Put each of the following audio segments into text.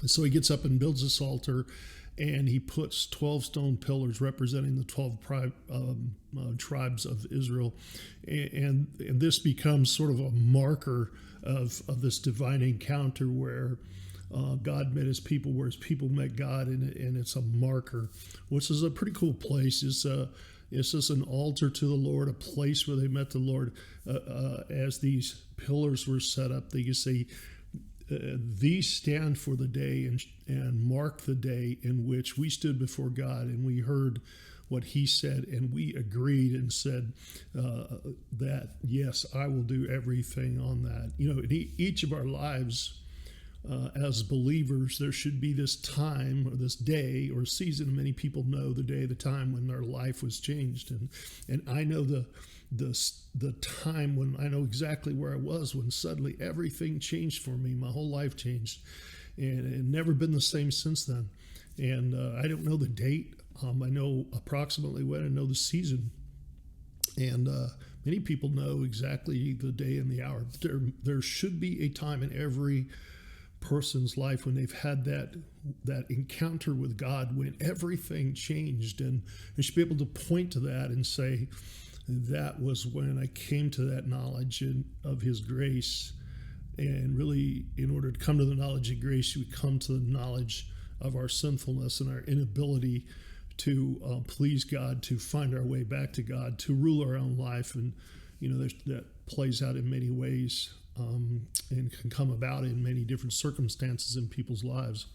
So he gets up and builds this altar, and he puts 12 stone pillars representing the 12 tribes of Israel. And this becomes sort of a marker of this divine encounter where God met his people, where his people met God, and it's a marker, which is a pretty cool place. It's just an altar to the Lord, a place where they met the Lord. As these pillars were set up, they could say, these stand for the day and mark the day in which we stood before God and we heard what he said, and we agreed and said that, yes, I will do everything on that. You know, in each of our lives as believers, there should be this time or this day or season. Many people know the day, the time when their life was changed. And I know the time when I know exactly where I was when suddenly everything changed for me. My whole life changed, and never been the same since then. And I don't know the date. I know approximately when. I know the season. And many people know exactly the day and the hour. There should be a time in every person's life when they've had that encounter with God, when everything changed, and they should be able to point to that and say, that was when I came to that knowledge of his grace. And really, in order to come to the knowledge of grace, we come to the knowledge of our sinfulness and our inability to please God, to find our way back to God, to rule our own life. And, you know, that plays out in many ways and can come about in many different circumstances in people's lives.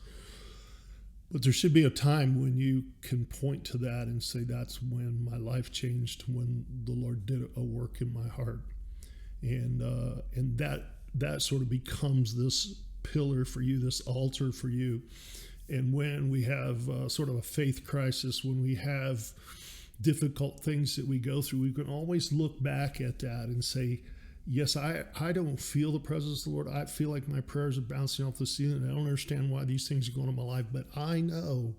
But there should be a time when you can point to that and say, that's when my life changed, when the Lord did a work in my heart. And that sort of becomes this pillar for you, this altar for you. And when we have sort of a faith crisis, when we have difficult things that we go through, we can always look back at that and say, yes, I don't feel the presence of the Lord. I feel like my prayers are bouncing off the ceiling. I don't understand why these things are going on in my life, but I know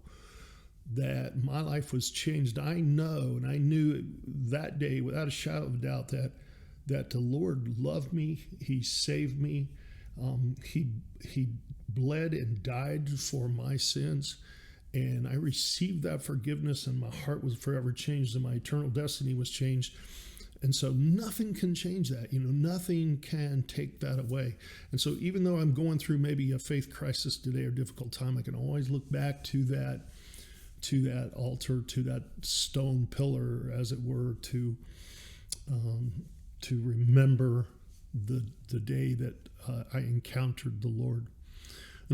that my life was changed. I know, and I knew that day without a shadow of a doubt that the Lord loved me. He saved me. He bled and died for my sins, and I received that forgiveness, and my heart was forever changed, and my eternal destiny was changed. And so nothing can change that. You know, nothing can take that away. And so even though I'm going through maybe a faith crisis today or difficult time, I can always look back to that altar, to that stone pillar, as it were, to remember the day that I encountered the Lord.